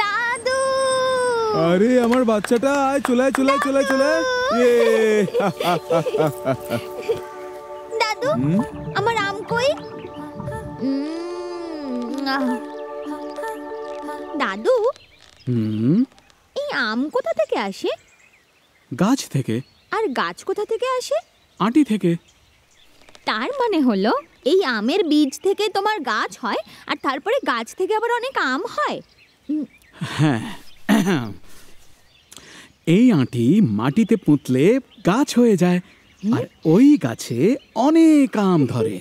দাদু আরে আমার বাচ্চাটা আয়, চলে আয়, চলে আয়, চলে আয়, চলে আয়। দাদু আমার আম কই? দাদু এই আম কোথা থেকে আসে? গাছ থেকে। আর গাছ কোথা থেকে আসে? আঁটি থেকে। তার মানে হলো এই আমের বীজ থেকে তোমার গাছ হয়, আর তারপরে গাছ থেকে আবার অনেক আম হয়। হ্যাঁ, এই আঁটি মাটিতে পুঁতলে গাছ হয়ে যায়, আর ওই গাছে অনেক আম ধরে।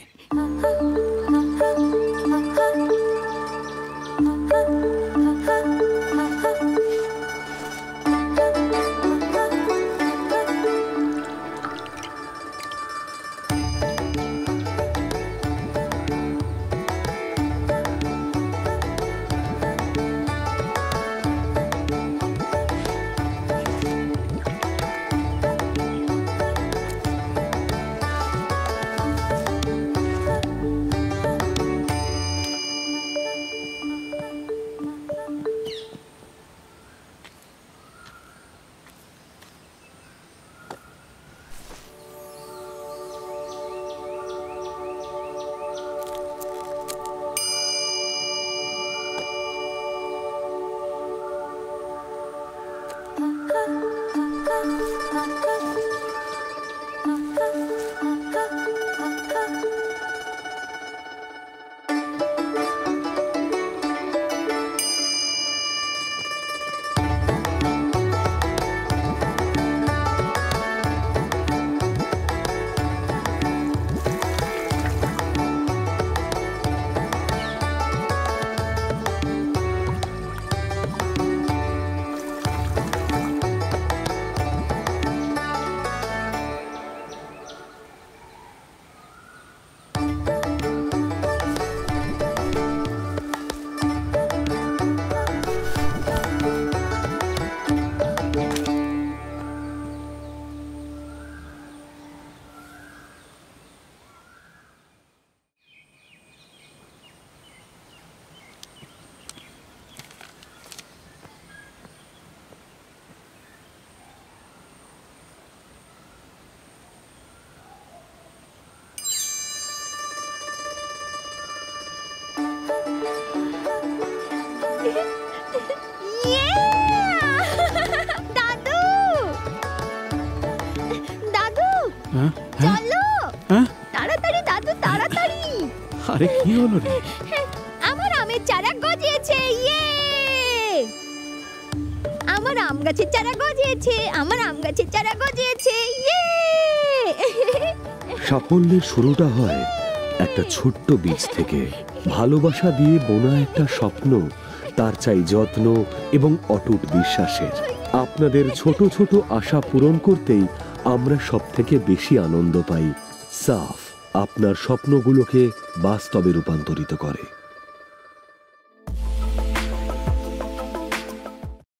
দাদু দাদু চলো তাড়াতাড়ি, দাদু তাড়াতাড়ি। আরে কি হলো রে? আমার আমের চারা গজিয়েছে। ইয়ে, আমার আম গাছের চারা গজিয়েছে, আমার আম গাছের চারা গজিয়েছে। ইয়ে, সাফল্যের শুরুটা হয় একটা ছোট্ট বীজ থেকে। ভালোবাসা দিয়ে বোনা একটা স্বপ্ন তার চাই যত্ন এবং অটুট বিশ্বাসের। আপনাদের ছোট ছোট আশা পূরণ করতেই আমরা সবথেকে বেশি আনন্দ পাই। সাফ আপনার স্বপ্নগুলোকে বাস্তবে রূপান্তরিত করে।